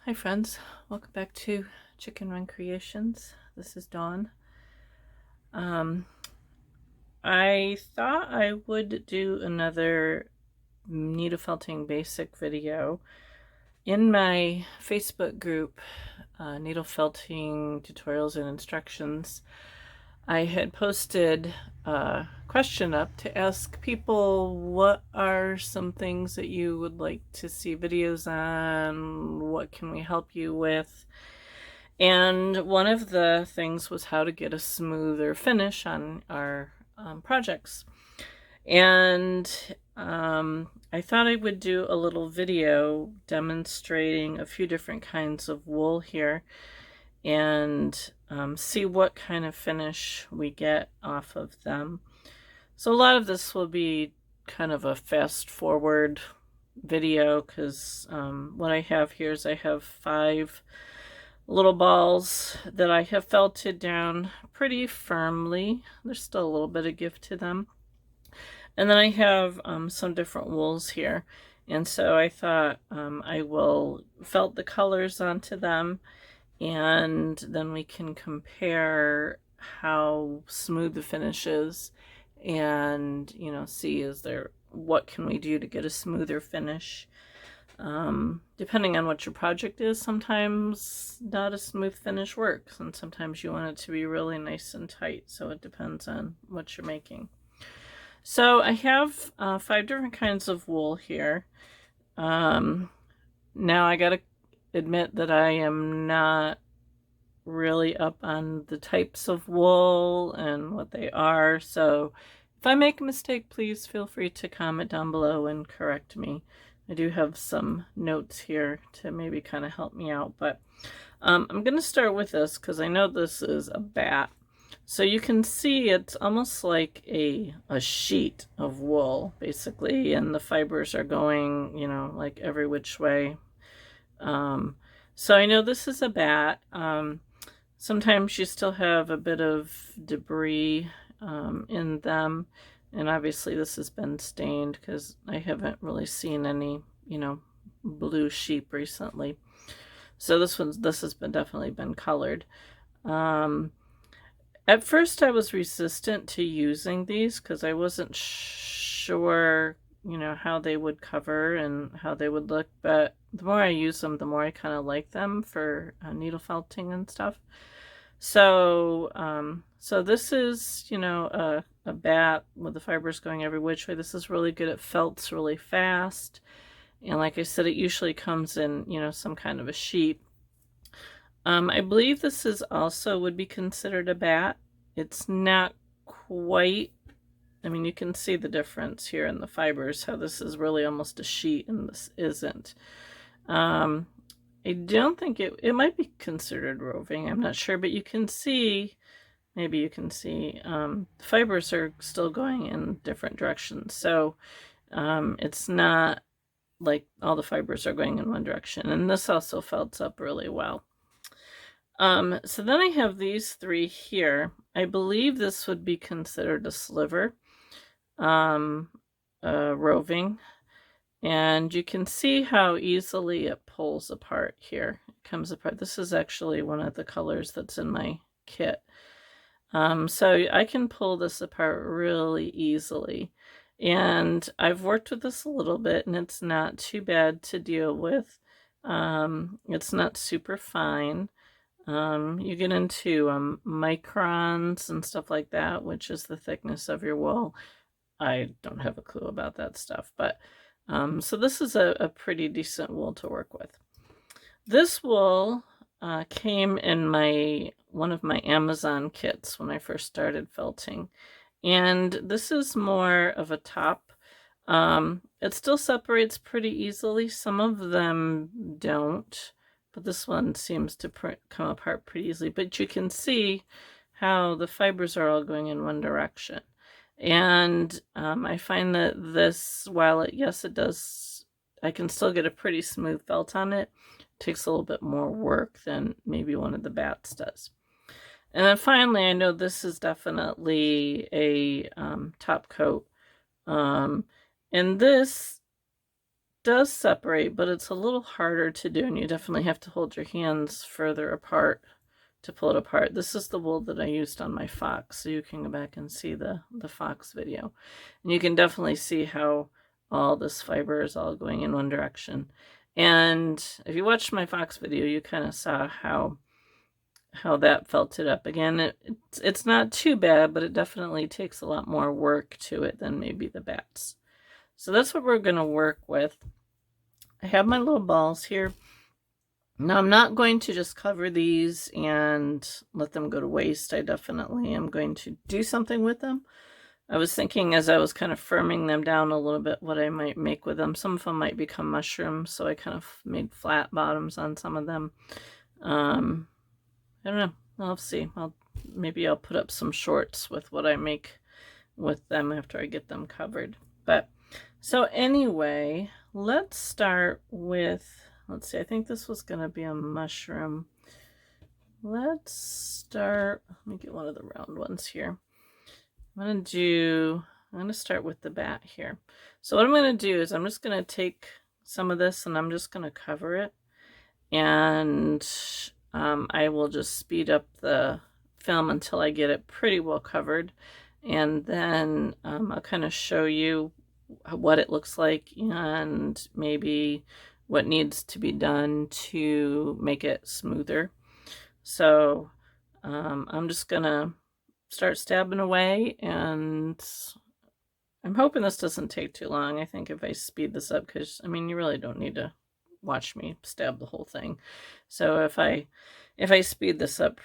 Hi friends, welcome back to Chicken Run Creations. This is Dawn. I thought I would do another needle felting basic video. In my Facebook group, Needle Felting Tutorials and Instructions, I had posted a question up to ask people what are some things that you would like to see videos on, what can we help you with. And one of the things was how to get a smoother finish on our projects. And I thought I would do a little video demonstrating a few different kinds of wool here and see what kind of finish we get off of them. So a lot of this will be kind of a fast forward video because what I have here is I have 5 little balls that I have felted down pretty firmly. There's still a little bit of give to them. And then I have some different wools here. And so I thought I will felt the colors onto them, and then we can compare how smooth the finish is and, you know, see what can we do to get a smoother finish. Depending on what your project is, sometimes not a smooth finish works, and sometimes you want it to be really nice and tight, so it depends on what you're making. So I have 5 different kinds of wool here. Now I gotta admit that I am not really up on the types of wool and what they are, so if I make a mistake, please feel free to comment down below and correct me. I do have some notes here to maybe kind of help me out, but I'm going to start with this because I know this is a bat. So you can see it's almost like a sheet of wool, basically, and the fibers are going, you know, like every which way. So I know this is a bat. Sometimes you still have a bit of debris in them. And obviously this has been stained because I haven't really seen any, you know, blue sheep recently. So this has definitely been colored. At first I was resistant to using these because I wasn't sure, you know, how they would cover and how they would look. But the more I use them, the more I kind of like them for needle felting and stuff. So, so this is, you know, a bat with the fibers going every which way. This is really good. It felts really fast. And like I said, it usually comes in, you know, some kind of a sheet. I believe this is also would be considered a bat. It's not quite, I mean, you can see the difference here in the fibers, how this is really almost a sheet and this isn't. I don't think it might be considered roving. I'm not sure, but you can see, maybe you can see, the fibers are still going in different directions. So it's not like all the fibers are going in one direction. And this also felts up really well. So then I have these 3 here. I believe this would be considered a sliver, roving. And you can see how easily it pulls apart here. It comes apart. This is actually one of the colors that's in my kit. So I can pull this apart really easily. And I've worked with this a little bit, and it's not too bad to deal with. It's not super fine. You get into microns and stuff like that, which is the thickness of your wool. I don't have a clue about that stuff, but so this is a pretty decent wool to work with. This wool came in one of my Amazon kits when I first started felting, and this is more of a top. It still separates pretty easily. Some of them don't, but this one seems to come apart pretty easily. But you can see how the fibers are all going in one direction. And I find that this, while yes, it does, I can still get a pretty smooth felt on it. It takes a little bit more work than maybe one of the bats does. And then finally, I know this is definitely a top coat. And this does separate, but it's a little harder to do, and you definitely have to hold your hands further apart to pull it apart. This is the wool that I used on my fox, so you can go back and see the fox video. And you can definitely see how all this fiber is all going in one direction. And if you watched my fox video, you kind of saw how that felted up. Again, it's not too bad, but it definitely takes a lot more work to it than maybe the bats. So that's what we're going to work with. I have my little balls here. Now I'm not going to just cover these and let them go to waste. I definitely am going to do something with them. I was thinking as I was kind of firming them down a little bit what I might make with them. Some of them might become mushrooms, so I kind of made flat bottoms on some of them. I don't know. I'll see. Maybe I'll put up some shorts with what I make with them after I get them covered. But so anyway, let's start with, let's see, I think this was going to be a mushroom. Let's start, let me get one of the round ones here. I'm going to start with the bat here. So what I'm going to do is I'm just going to take some of this and I'm just going to cover it. And I will just speed up the film until I get it pretty well covered. And then I'll kind of show you what it looks like and maybe what needs to be done to make it smoother. So I'm just gonna start stabbing away, and I'm hoping this doesn't take too long. I think if I speed this up, because I mean you really don't need to watch me stab the whole thing. So if I speed this up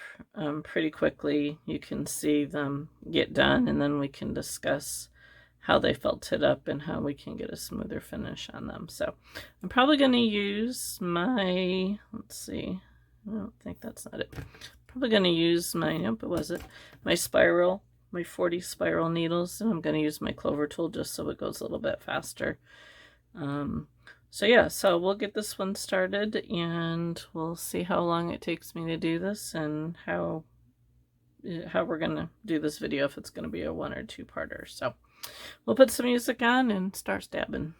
pretty quickly, you can see them get done, and then we can discuss how they felted up and how we can get a smoother finish on them. So I'm probably going to use my, let's see, I don't think that's not it. Probably going to use my, nope, it wasn't, my spiral, my 40 spiral needles, and I'm going to use my clover tool just so it goes a little bit faster. So yeah, so we'll get this one started and we'll see how long it takes me to do this and how we're going to do this video, if it's going to be a 1 or 2-parter. So we'll put some music on and start stabbing.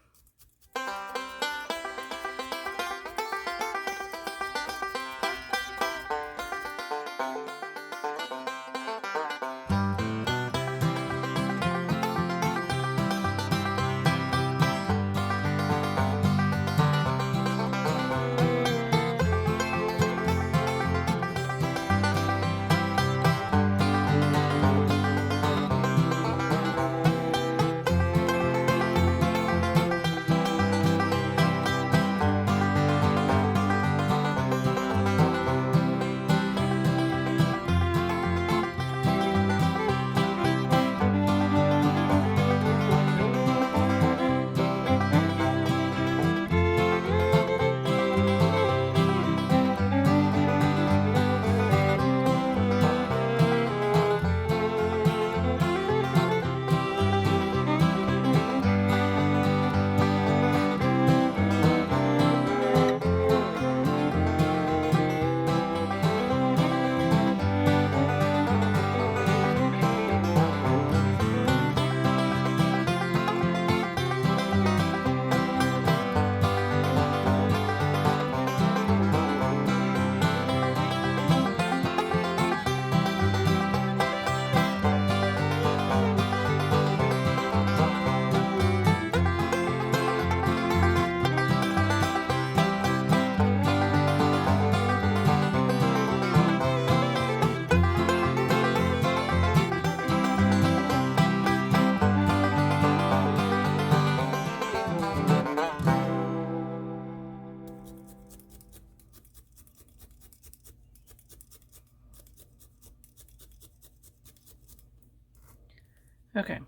Okay,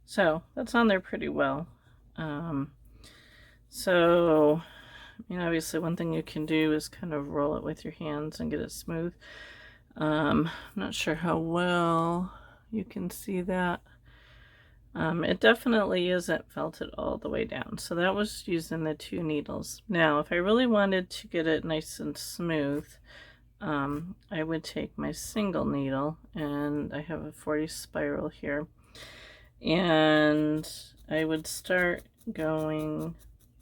so that's on there pretty well. So, I mean, obviously one thing you can do is kind of roll it with your hands and get it smooth. I'm not sure how well you can see that. It definitely isn't felted all the way down. So that was using the 2 needles. Now, if I really wanted to get it nice and smooth, I would take my single needle, and I have a 40 spiral here, and I would start going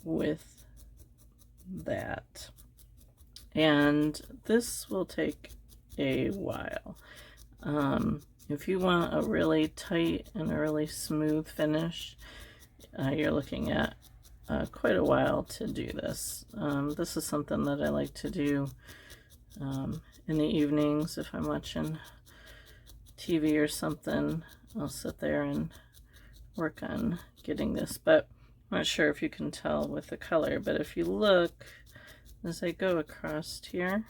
with that. And this will take a while. If you want a really tight and a really smooth finish, you're looking at quite a while to do this. This is something that I like to do in the evenings. If I'm watching TV or something, I'll sit there and work on getting this. But I'm not sure if you can tell with the color, but if you look as I go across here,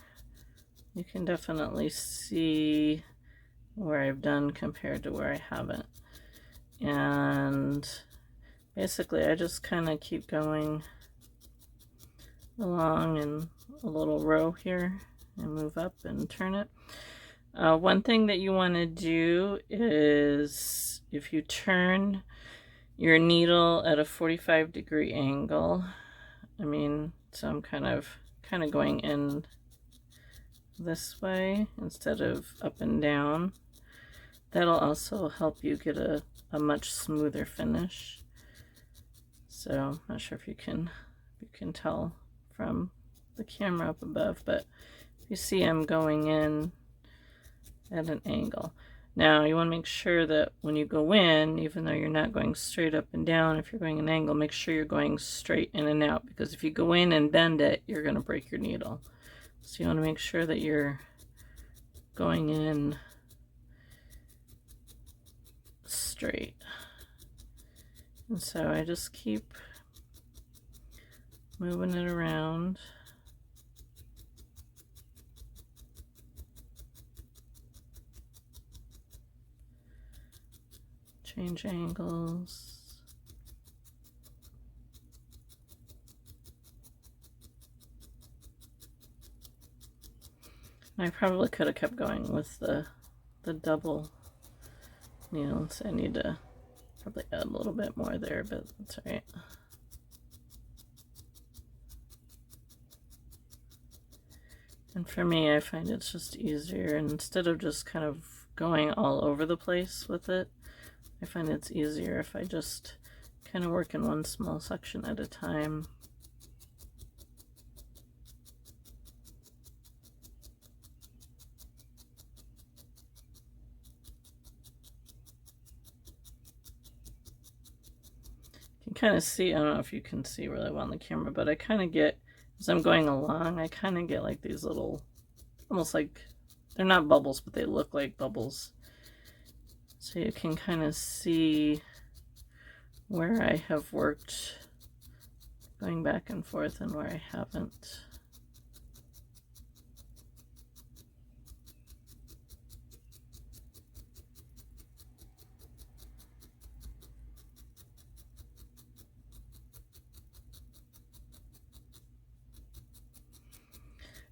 you can definitely see where I've done compared to where I haven't. And basically I just kind of keep going along in a little row here and move up and turn it. One thing that you want to do is if you turn your needle at a 45-degree angle, so I'm kind of going in this way instead of up and down. That'll also help you get a much smoother finish. So I'm not sure if you can tell from the camera up above, but you see I'm going in at an angle. Now you want to make sure that when you go in, even though you're not going straight up and down, if you're going an angle, make sure you're going straight in and out, because if you go in and bend it, you're going to break your needle. So you want to make sure that you're going in straight. And so I just keep moving it around. Change angles. I probably could have kept going with the double needles. I need to probably add a little bit more there, but that's all right. And for me, I find it's just easier, and instead of just kind of going all over the place with it, I find it's easier if I just kind of work in one small section at a time. You can kind of see, I don't know if you can see really well on the camera, but I kind of get, as I'm going along, I kind of get like these little, almost like, they're not bubbles, but they look like bubbles. So you can kind of see where I have worked going back and forth and where I haven't.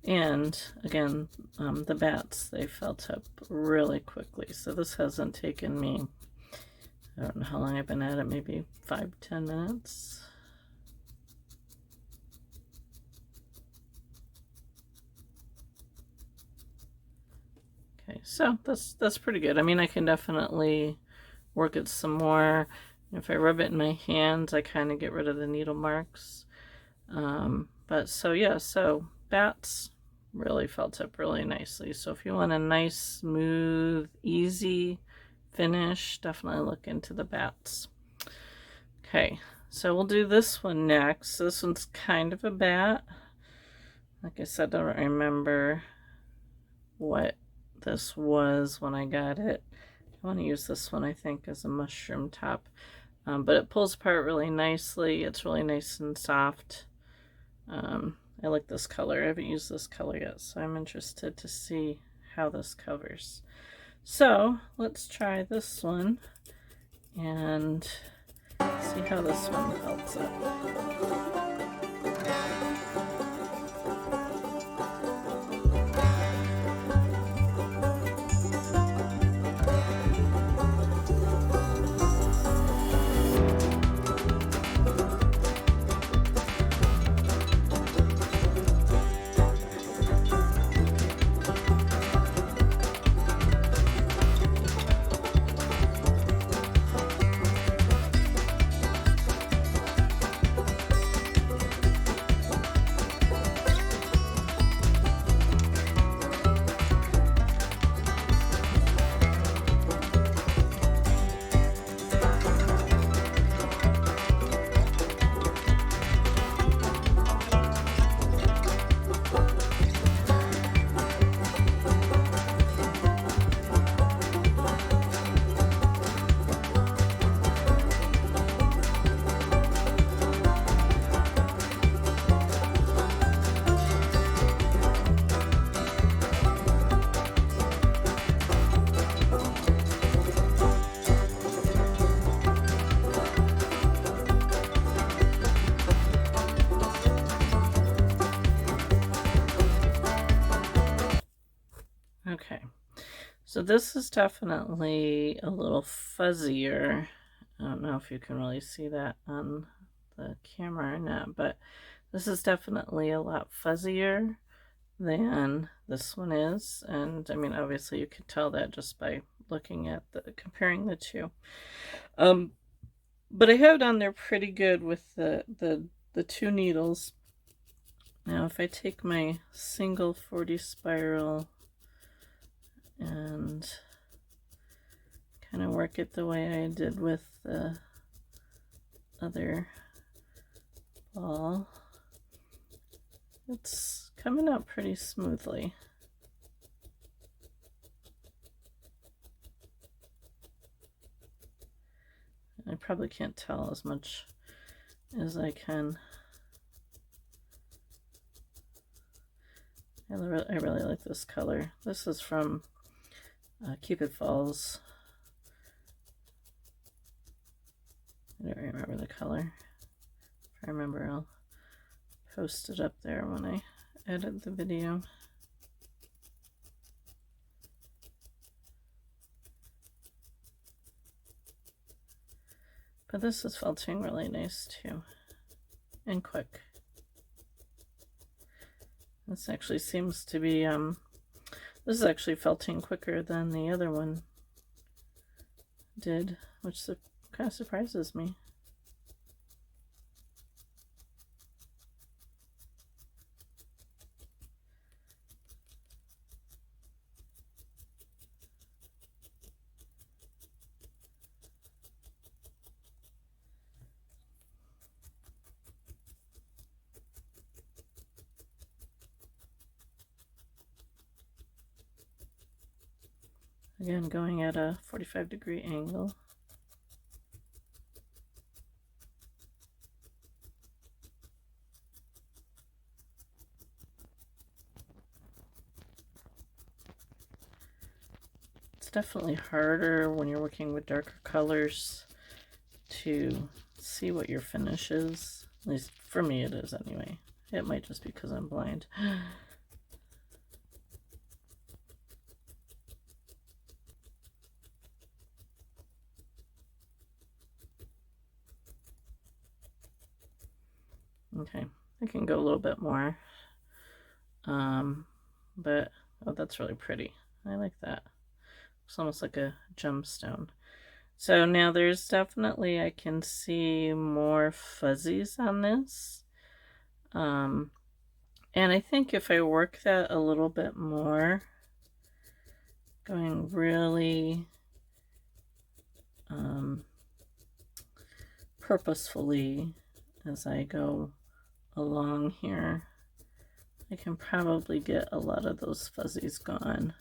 And again, the bats, they felt up really quickly. So this hasn't taken me, I don't know how long I've been at it, maybe 5-10 minutes. Okay, so that's pretty good. I mean, I can definitely work it some more. If I rub it in my hands, I kind of get rid of the needle marks. But so yeah, so bats really felt up really nicely. So if you want a nice, smooth, easy finish, definitely look into the bats. Okay, so we'll do this one next. This one's kind of a bat. Like I said, I don't remember what this was when I got it. I want to use this one, I think, as a mushroom top. But it pulls apart really nicely. It's really nice and soft. I like this color. I haven't used this color yet, so I'm interested to see how this covers. So let's try this one and see how this one felts up. Okay, so this is definitely a little fuzzier. I don't know if you can really see that on the camera or not, but this is definitely a lot fuzzier than this one is. And I mean, obviously you can tell that just by looking at comparing the two. But I have it on there pretty good with the two needles. Now if I take my single 40 spiral and kind of work it the way I did with the other ball, it's coming out pretty smoothly. I probably can't tell as much as I can. I really like this color. This is from Cupid Falls. I don't remember the color. If I remember, I'll post it up there when I edit the video. But this is felting really nice too, and quick. This actually seems to be, this is actually felting quicker than the other one did, which kind of surprises me. Again, going at a 45-degree angle. It's definitely harder when you're working with darker colors to see what your finish is. At least for me it is anyway. It might just be because I'm blind. Okay, I can go a little bit more. But, oh, that's really pretty. I like that. It's almost like a gemstone. So now there's definitely, I can see more fuzzies on this. And I think if I work that a little bit more, going really purposefully as I go along here, I can probably get a lot of those fuzzies gone.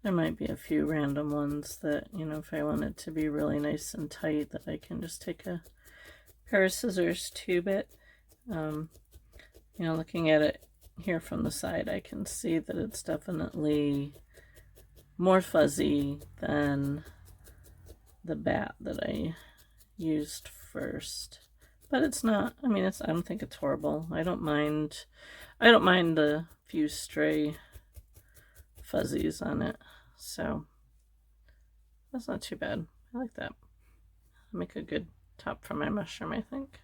There might be a few random ones that, you know, if I want it to be really nice and tight, that I can just take a pair of scissors, tube it. You know, looking at it here from the side, I can see that it's definitely more fuzzy than the bat that I used first. But it's not, I mean, I don't think it's horrible. I don't mind the few stray fuzzies on it. So that's not too bad. I like that. I'll make a good top for my mushroom, I think.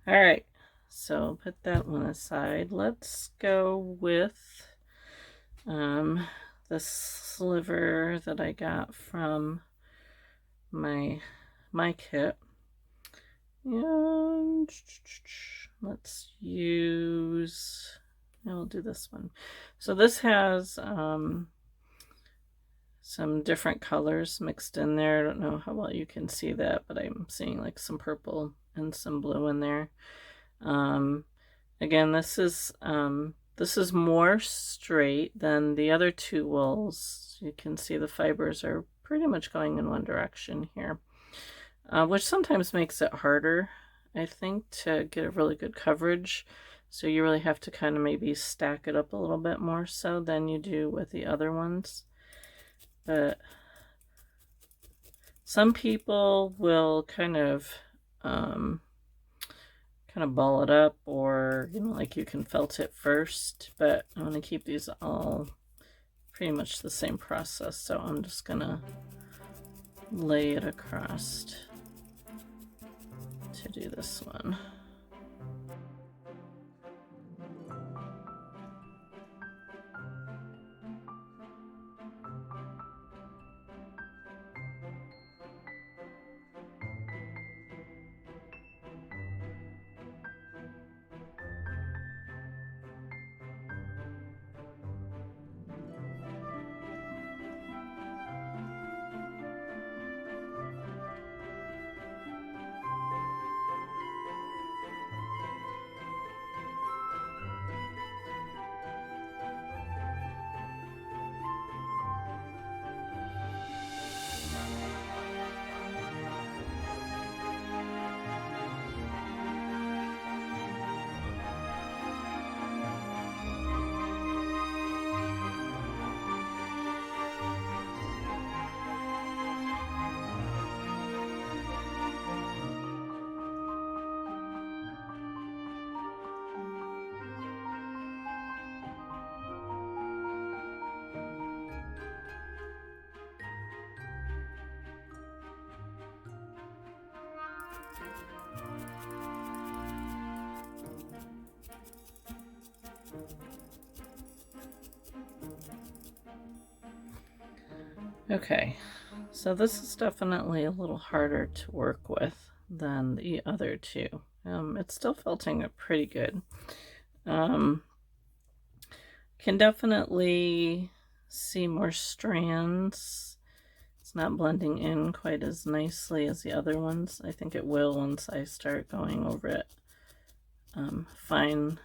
All right, so put that one aside. Let's go with the sliver that I got from my kit. And let's use, I'll do this one. So this has some different colors mixed in there. I don't know how well you can see that, but I'm seeing like some purple and some blue in there. Again, this is more straight than the other two wools. You can see the fibers are pretty much going in one direction here, which sometimes makes it harder, I think, to get a really good coverage. So you really have to kind of maybe stack it up a little bit more so than you do with the other ones. But some people will kind of ball it up, or, you know, like you can felt it first, but I want to keep these all pretty much the same process, so I'm just gonna lay it across to do this one. Okay, so this is definitely a little harder to work with than the other two. It's still felting it pretty good. Can definitely see more strands. It's not blending in quite as nicely as the other ones. I think it will once I start going over it finely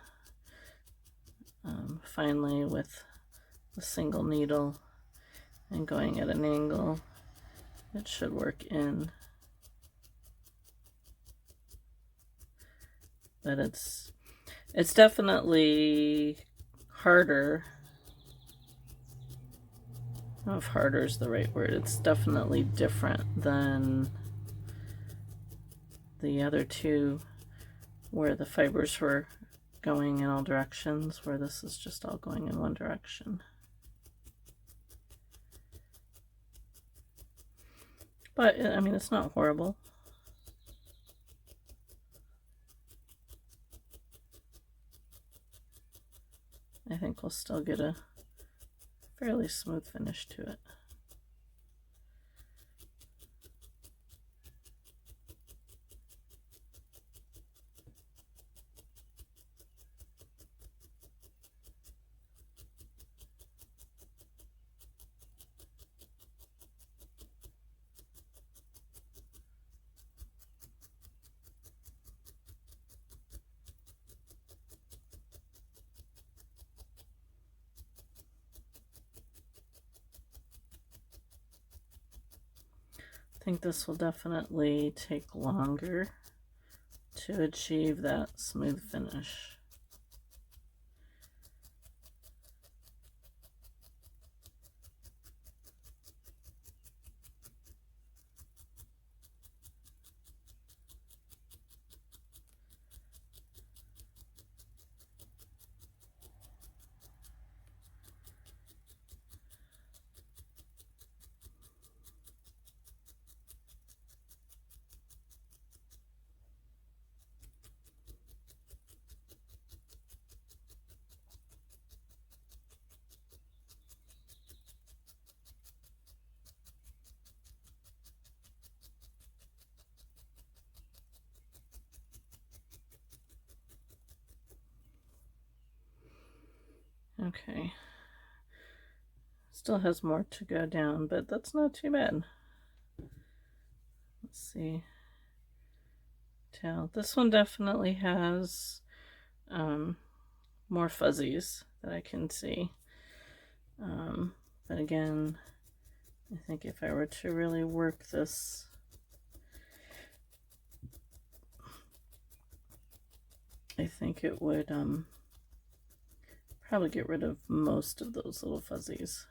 with a single needle and going at an angle. It should work in. But it's definitely harder. I don't know if harder is the right word. It's definitely different than the other two where the fibers were going in all directions, where this is just all going in one direction. But, I mean, it's not horrible. I think we'll still get a fairly smooth finish to it. I think this will definitely take longer to achieve that smooth finish. Okay. Still has more to go down, but that's not too bad. Let's see. Tail. This one definitely has more fuzzies that I can see. But again, I think if I were to really work this, I think it would probably get rid of most of those little fuzzies.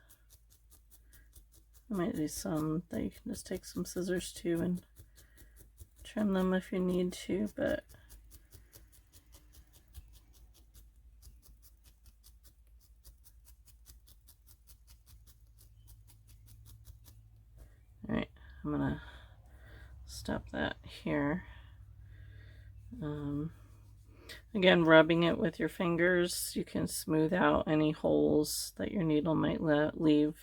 There might be some that you can just take some scissors to and trim them if you need to, but I'm gonna stop that here. Again, rubbing it with your fingers, you can smooth out any holes that your needle might leave.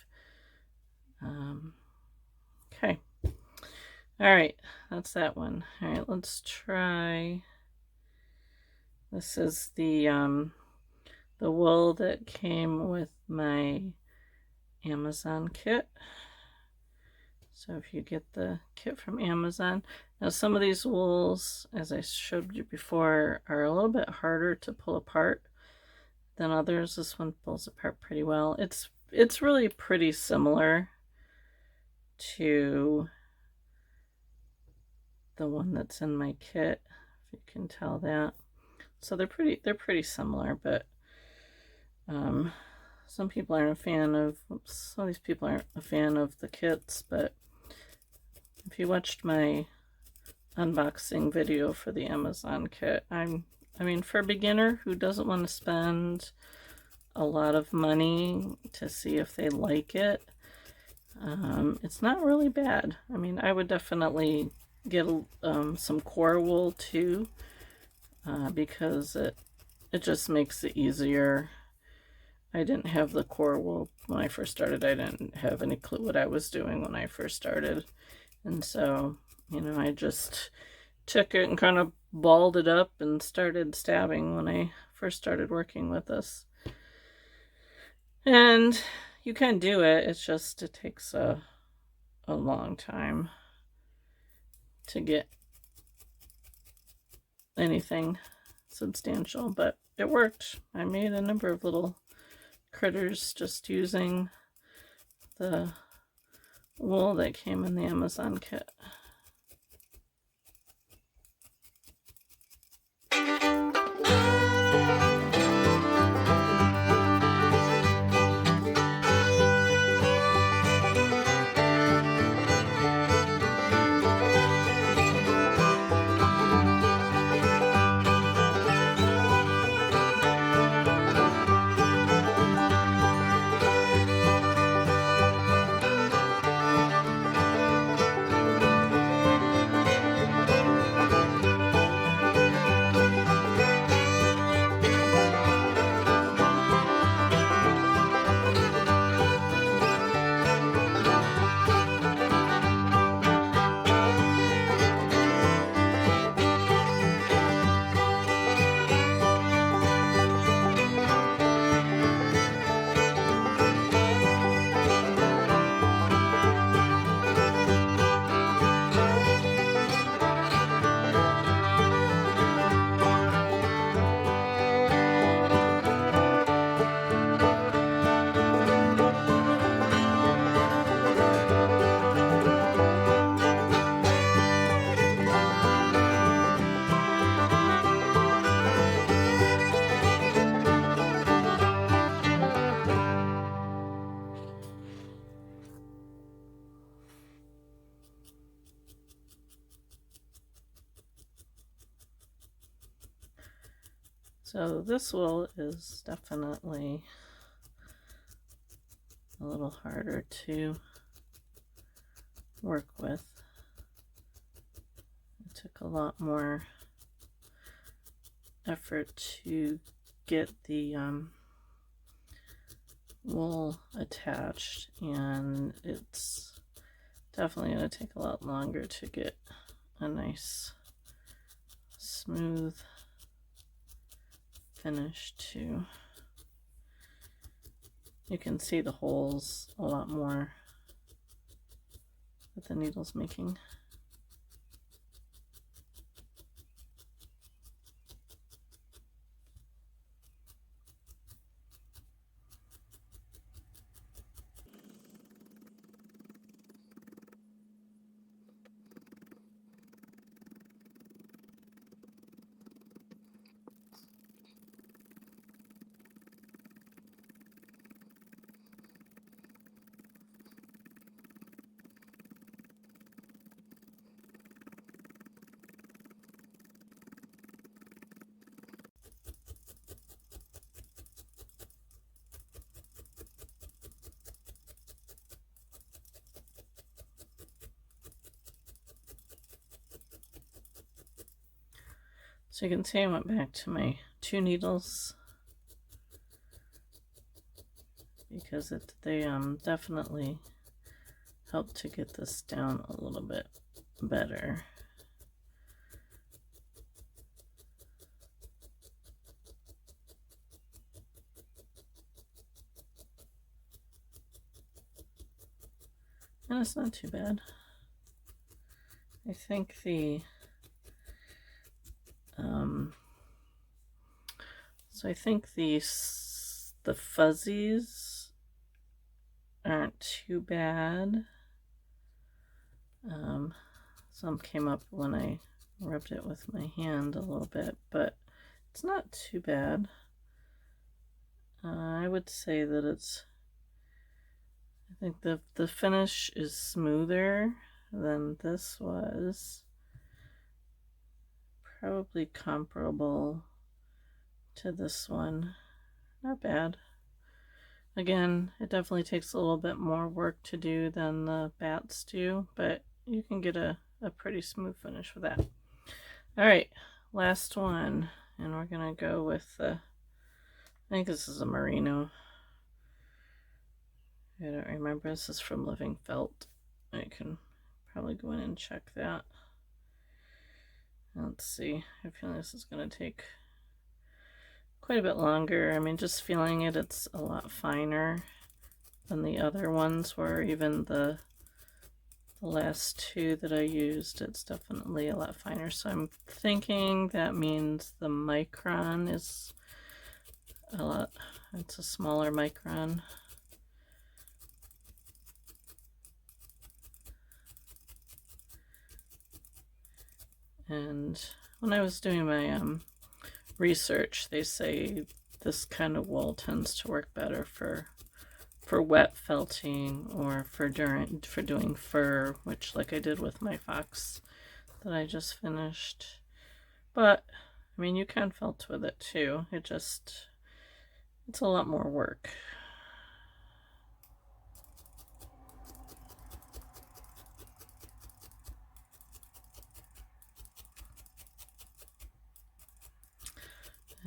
Okay. All right, that's that one. All right, let's try. This is the wool that came with my Amazon kit. So if you get the kit from Amazon, now some of these wools, as I showed you before, are a little bit harder to pull apart than others. This one pulls apart pretty well. It's really pretty similar to the one that's in my kit, if you can tell that. So they're pretty similar, but some people aren't a fan of, some of these people aren't a fan of the kits, but if you watched my unboxing video for the Amazon kit, I mean, for a beginner who doesn't want to spend a lot of money to see if they like it, it's not really bad. I mean, I would definitely get some core wool too, because it just makes it easier. I didn't have the core wool when I first started. I didn't have any clue what I was doing when I first started. And so, you know, I just took it and kind of balled it up and started stabbing when I first started working with this. And you can do it, it's just, it takes a long time to get anything substantial, but it worked. I made a number of little critters just using the wool that came in the Amazon kit. So this wool is definitely a little harder to work with. It took a lot more effort to get the wool attached, and it's definitely going to take a lot longer to get a nice smooth finish too. You can see the holes a lot more that the needle's making. So you can see I went back to my 2 needles because they definitely help to get this down a little bit better. And it's not too bad. I think the so I think the fuzzies aren't too bad. Some came up when I rubbed it with my hand a little bit, but it's not too bad. I would say that I think the finish is smoother than this was. Probably comparable to this one. Not bad. Again, it definitely takes a little bit more work to do than the bats do, but you can get a pretty smooth finish with that. Alright, last one. And we're going to go with I think this is a merino. I don't remember. This is from Living Felt. I can probably go in and check that. Let's see. I feel like this is going to take quite a bit longer. I mean, just feeling it, it's a lot finer than the other ones were. Even the last 2 that I used, it's definitely a lot finer. So I'm thinking that means the micron is it's a smaller micron. And when I was doing my research, they say this kind of wool tends to work better for wet felting or for doing fur, which like I did with my fox that I just finished. But I mean, you can felt with it too. It's a lot more work.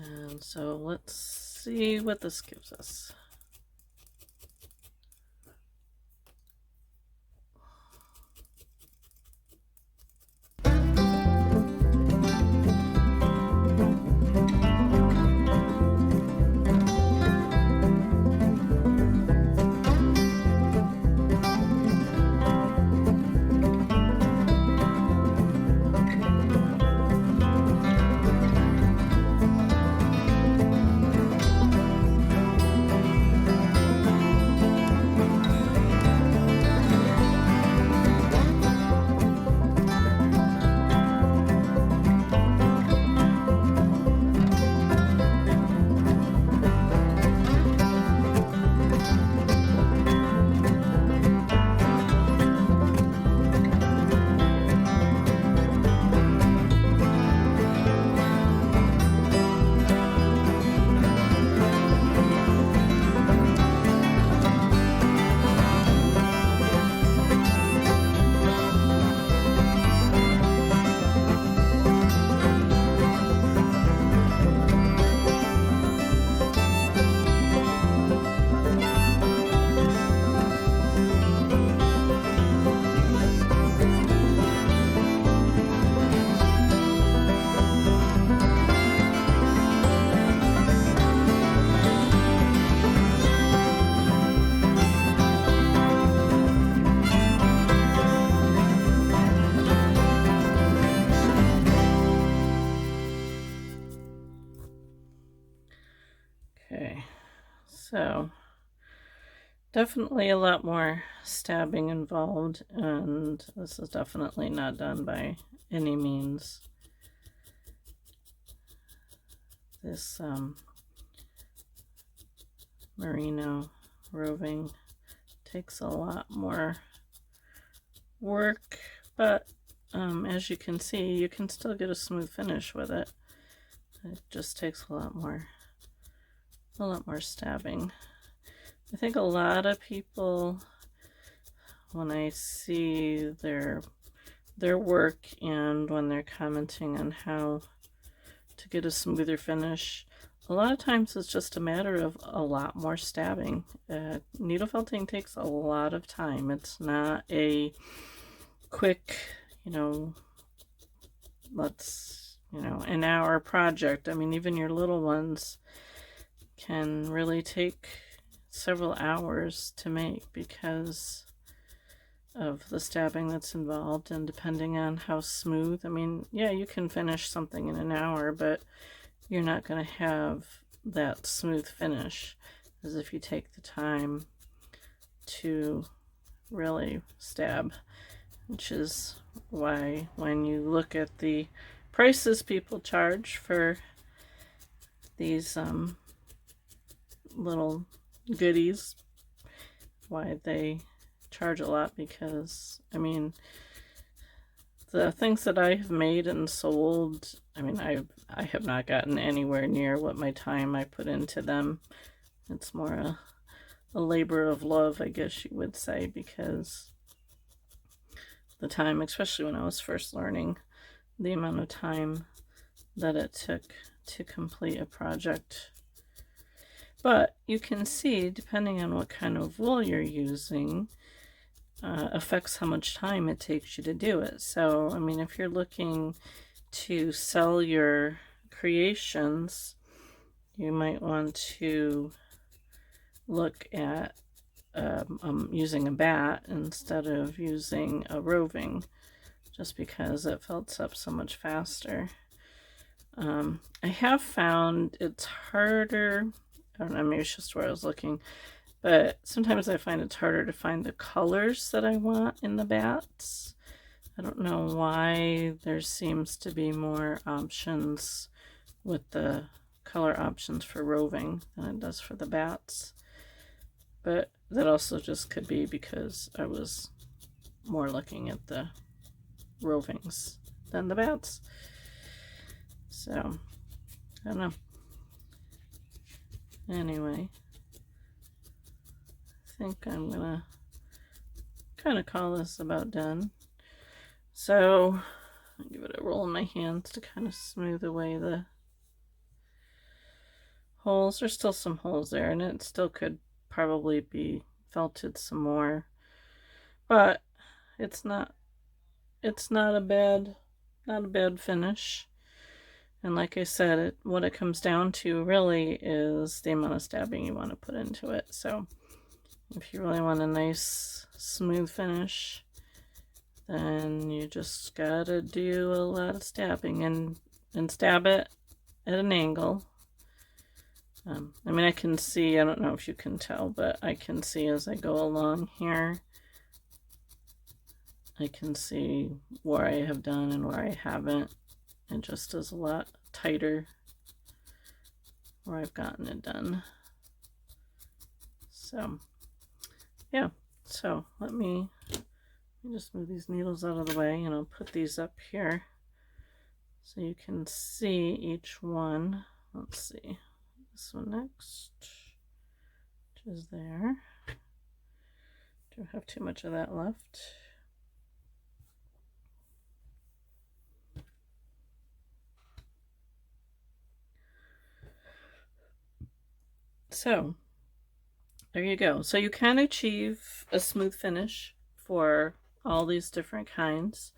And so let's see what this gives us. Okay, so definitely a lot more stabbing involved, and this is definitely not done by any means. This merino roving takes a lot more work, but as you can see, you can still get a smooth finish with it. It just takes a lot more stabbing. I think a lot of people, when I see their work and when they're commenting on how to get a smoother finish, a lot of times it's just a matter of a lot more stabbing. Needle felting takes a lot of time. It's not a quick, let's, an hour project. I mean, even your little ones can really take several hours to make because of the stabbing that's involved, and depending on how smooth. I mean, yeah, you can finish something in an hour, but you're not going to have that smooth finish as if you take the time to really stab, which is why when you look at the prices people charge for these little goodies, why they charge a lot, because I mean, the things that I have made and sold, I mean, I have not gotten anywhere near what my time I put into them. It's more a labor of love, I guess you would say, because the time, especially when I was first learning, the amount of time that it took to complete a project. But you can see, depending on what kind of wool you're using, affects how much time it takes you to do it. So, I mean, if you're looking to sell your creations, you might want to look at using a bat instead of using a roving, just because it felts up so much faster. I have found it's harder, I don't know, maybe it's just where I was looking, but sometimes I find it's harder to find the colors that I want in the bats. I don't know why. There seems to be more options with the color options for roving than it does for the bats. But that also just could be because I was more looking at the rovings than the bats. So, I don't know. Anyway, I think I'm gonna kind of call this about done. So, I'll give it a roll in my hands to kind of smooth away the holes. There's still some holes there, and it still could probably be felted some more, but it's not a bad finish. And like I said, what it comes down to really is the amount of stabbing you want to put into it. So if you really want a nice smooth finish, then you just gotta do a lot of stabbing and stab it at an angle. I mean, I can see, I don't know if you can tell, but I can see as I go along here, I can see where I have done and where I haven't. It just is a lot tighter where I've gotten it done. So, yeah. So let me just move these needles out of the way, and I'll put these up here so you can see each one. Let's see. This one next, which is there. Don't have too much of that left. So there you go. So you can achieve a smooth finish for all these different kinds.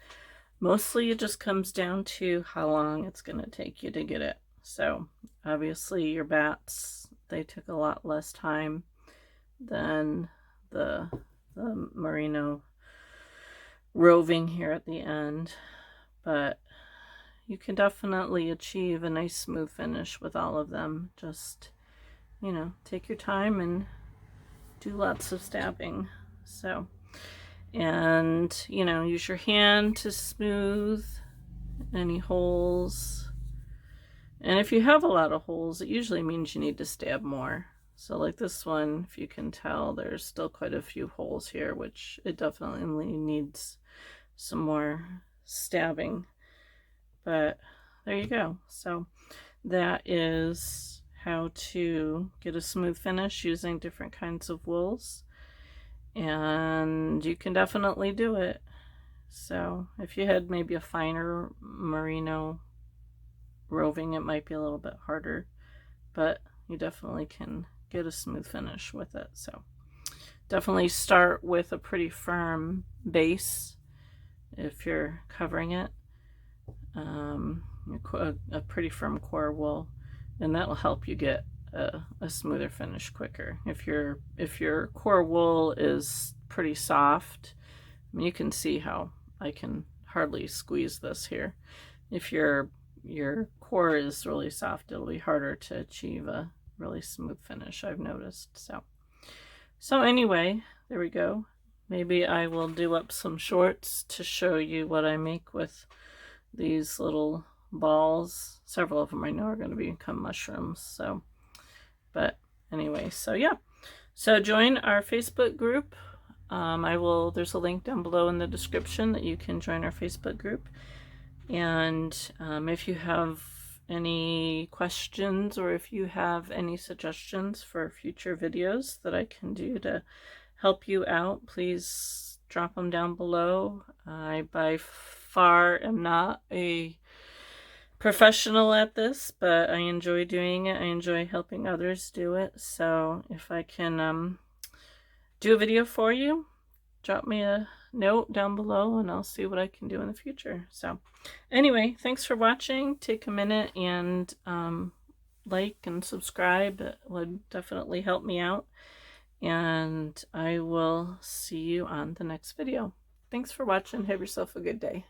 Mostly it just comes down to how long it's going to take you to get it. So obviously your bats, they took a lot less time than the merino roving here at the end, but you can definitely achieve a nice smooth finish with all of them. Just, take your time and do lots of stabbing. So, and use your hand to smooth any holes. And if you have a lot of holes, it usually means you need to stab more. So like this one, if you can tell, there's still quite a few holes here, which it definitely needs some more stabbing. But there you go. So that is how to get a smooth finish using different kinds of wools. And you can definitely do it. So if you had maybe a finer merino roving, it might be a little bit harder, but you definitely can get a smooth finish with it. So definitely start with a pretty firm base if you're covering it, a pretty firm core wool, and that will help you get a smoother finish quicker. If your core wool is pretty soft, I mean, you can see how I can hardly squeeze this here. If your core is really soft, it'll be harder to achieve a really smooth finish, I've noticed. So anyway, there we go. Maybe I will do up some shorts to show you what I make with these little balls. Several of them I know are going to become mushrooms. So, but anyway, so yeah. So join our Facebook group. There's a link down below in the description that you can join our Facebook group. And if you have any questions or if you have any suggestions for future videos that I can do to help you out, please drop them down below. I by far am not a professional at this, but I enjoy doing it. I enjoy helping others do it. So if I can do a video for you, drop me a note down below and I'll see what I can do in the future. So anyway, thanks for watching. Take a minute and like and subscribe. It would definitely help me out. And I will see you on the next video. Thanks for watching. Have yourself a good day.